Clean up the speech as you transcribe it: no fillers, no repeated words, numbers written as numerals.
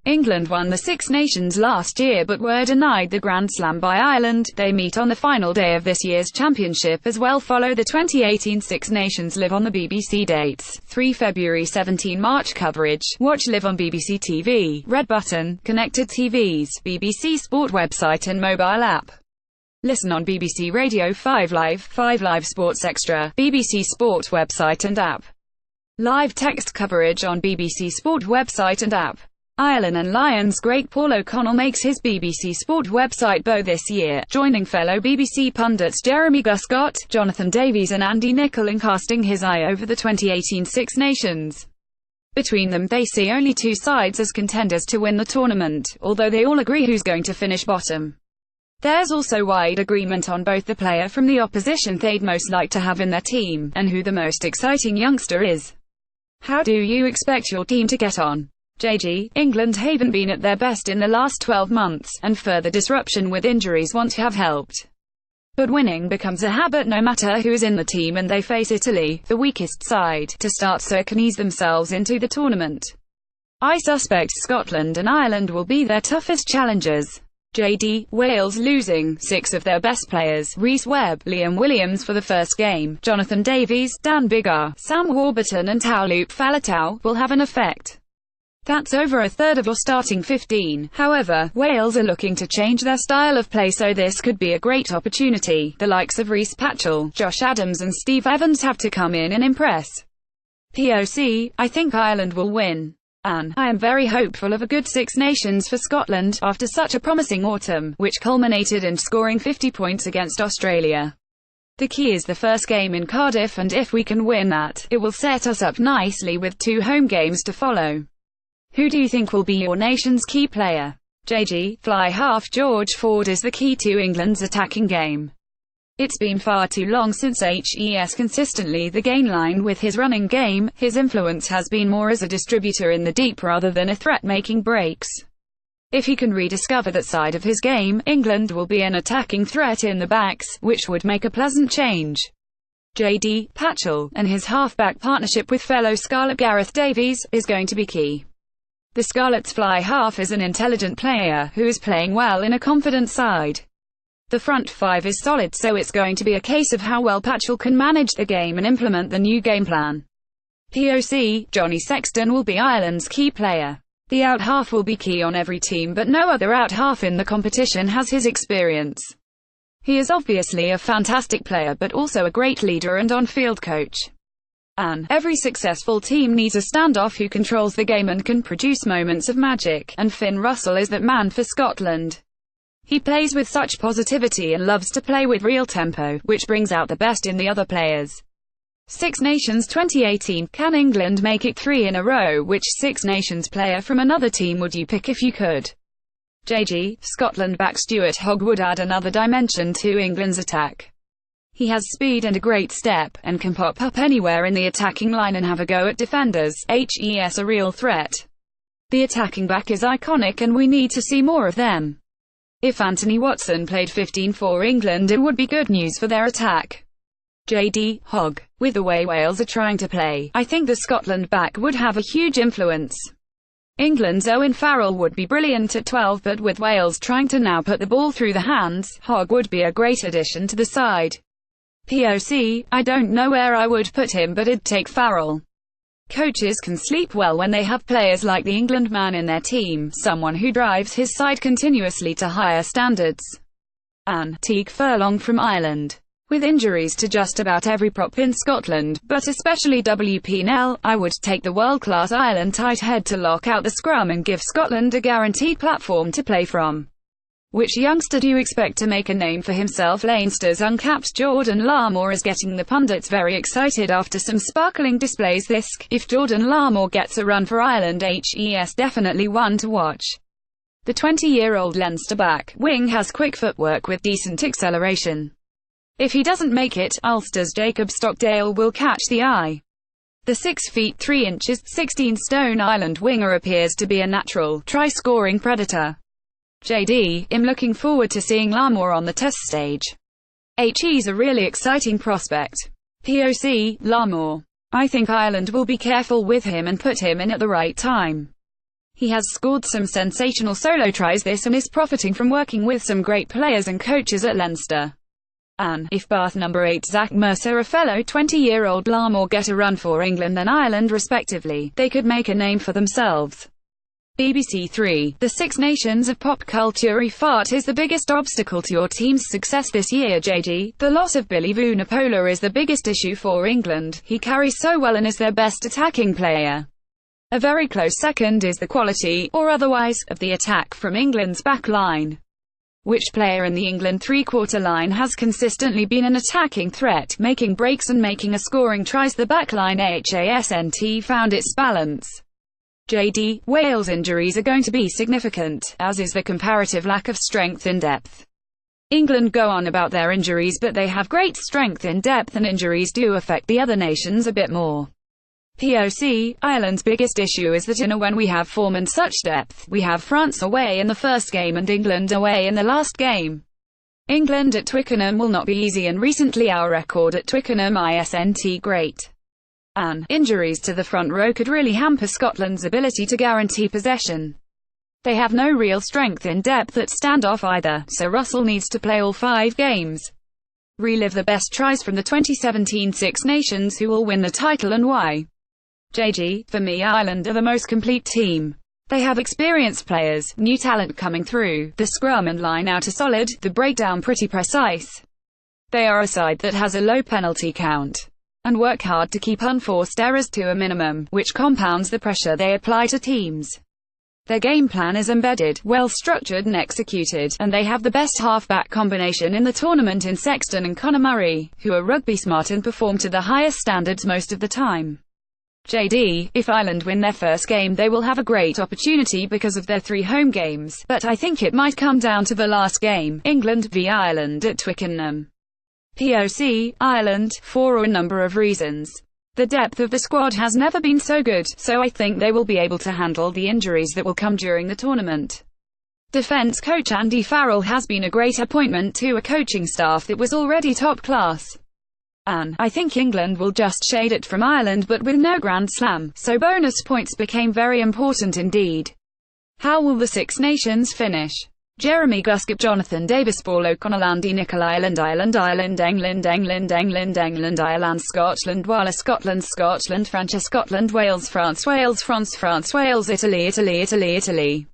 England won the Six Nations last year but were denied the Grand Slam by Ireland. They meet on the final day of this year's championship as well. Follow the 2018 Six Nations live on the BBC dates. 3 February 17 March coverage. Watch live on BBC TV, Red Button, Connected TVs, BBC Sport website and mobile app. Listen on BBC Radio 5 Live Sports Extra, BBC Sport website and app. Live text coverage on BBC Sport website and app. Ireland and Lions great Paul O'Connell makes his BBC Sport website bow this year, joining fellow BBC pundits Jeremy Guscott, Jonathan Davies and Andy Nicol in casting his eye over the 2018 Six Nations. Between them they see only two sides as contenders to win the tournament, although they all agree who's going to finish bottom. There's also wide agreement on both the player from the opposition they'd most like to have in their team, and who the most exciting youngster is. How do you expect your team to get on? JG, England haven't been at their best in the last 12 months, and further disruption with injuries won't have helped. But winning becomes a habit no matter who is in the team, and they face Italy, the weakest side, to start so can ease themselves into the tournament. I suspect Scotland and Ireland will be their toughest challengers. JD, Wales losing 6 of their best players, Rhys Webb, Liam Williams for the first game, Jonathan Davies, Dan Biggar, Sam Warburton and Taulup Faletau, will have an effect. That's over a third of your starting 15. However, Wales are looking to change their style of play, so this could be a great opportunity. The likes of Reece Patchell, Josh Adams and Steve Evans have to come in and impress. POC, I think Ireland will win. And I am very hopeful of a good Six Nations for Scotland, after such a promising autumn, which culminated in scoring 50 points against Australia. The key is the first game in Cardiff, and if we can win that, it will set us up nicely with 2 home games to follow. Who do you think will be your nation's key player? JG, fly half George Ford is the key to England's attacking game. It's been far too long since HES consistently the gain line with his running game. His influence has been more as a distributor in the deep rather than a threat making breaks. If he can rediscover that side of his game, England will be an attacking threat in the backs, which would make a pleasant change. JD, Patchell, and his half-back partnership with fellow Scarlet Gareth Davies, is going to be key. The Scarlets' fly half is an intelligent player, who is playing well in a confident side. The front 5 is solid, so it's going to be a case of how well Patchell can manage the game and implement the new game plan. POC, Johnny Sexton will be Ireland's key player. The out half will be key on every team, but no other out half in the competition has his experience. He is obviously a fantastic player but also a great leader and on-field coach. And every successful team needs a standoff who controls the game and can produce moments of magic, and Finn Russell is that man for Scotland. He plays with such positivity and loves to play with real tempo, which brings out the best in the other players. Six Nations 2018, can England make it 3 in a row? Which Six Nations player from another team would you pick if you could? JG, Scotland back Stuart Hogg would add another dimension to England's attack. He has speed and a great step, and can pop up anywhere in the attacking line and have a go at defenders. HES a real threat. The attacking back is iconic and we need to see more of them. If Anthony Watson played 15 for England, it would be good news for their attack. JD, Hogg. With the way Wales are trying to play, I think the Scotland back would have a huge influence. England's Owen Farrell would be brilliant at 12, but with Wales trying to now put the ball through the hands, Hogg would be a great addition to the side. POC, I don't know where I would put him, but it'd take Farrell. Coaches can sleep well when they have players like the England man in their team, someone who drives his side continuously to higher standards. And Teague Furlong from Ireland. With injuries to just about every prop in Scotland, but especially WP Nel, I would take the world-class Ireland tight head to lock out the scrum and give Scotland a guaranteed platform to play from. Which youngster do you expect to make a name for himself? Leinster's uncapped Jordan Larmour is getting the pundits very excited after some sparkling displays this. If Jordan Larmour gets a run for Ireland, HES definitely one to watch. The 20-year-old Leinster back wing has quick footwork with decent acceleration. If he doesn't make it, Ulster's Jacob Stockdale will catch the eye. The 6 feet 3 inches, 16 stone Ireland winger appears to be a natural, try-scoring predator. JD, I'm looking forward to seeing Larmour on the test stage. He's a really exciting prospect. POC, Larmour. I think Ireland will be careful with him and put him in at the right time. He has scored some sensational solo tries this and is profiting from working with some great players and coaches at Leinster. And, if Bath number 8 Zach Mercer, a fellow 20-year-old Larmour get a run for England and Ireland respectively, they could make a name for themselves. BBC 3. The Six Nations of pop culture. Fart is the biggest obstacle to your team's success this year. JG. The loss of Billy Vunipola is the biggest issue for England. He carries so well and is their best attacking player. A very close second is the quality, or otherwise, of the attack from England's back line. Which player in the England three-quarter line has consistently been an attacking threat, making breaks and making a scoring tries? The back line hasn't found its balance. JD. Wales injuries are going to be significant, as is the comparative lack of strength in depth. England go on about their injuries, but they have great strength in depth, and injuries do affect the other nations a bit more. POC. Ireland's biggest issue is that when we have form and such depth, we have France away in the first game and England away in the last game. England at Twickenham will not be easy, and recently our record at Twickenham isn't great. And injuries to the front row could really hamper Scotland's ability to guarantee possession. They have no real strength in depth at standoff either, so Russell needs to play all 5 games. Relive the best tries from the 2017 Six Nations. Who will win the title and why? JG. For me, Ireland are the most complete team. They have experienced players, new talent coming through, the scrum and line out are solid, the breakdown pretty precise. They are a side that has a low penalty count and work hard to keep unforced errors to a minimum, which compounds the pressure they apply to teams. Their game plan is embedded, well structured and executed, and they have the best half-back combination in the tournament in Sexton and Conor Murray, who are rugby smart and perform to the highest standards most of the time. JD. If Ireland win their first game, they will have a great opportunity because of their 3 home games, but I think it might come down to the last game, England v Ireland at Twickenham. POC. Ireland, for a number of reasons. The depth of the squad has never been so good, so I think they will be able to handle the injuries that will come during the tournament. Defence coach Andy Farrell has been a great appointment to a coaching staff that was already top class. And I think England will just shade it from Ireland, but with no Grand Slam, so bonus points became very important indeed. How will the Six Nations finish? Jeremy Guscott, Jonathan Davis, Paul O'Connell, Andy Nicol, Ireland, England, Ireland, Scotland, Wales, Scotland, France, Scotland, Wales, France, France, Italy.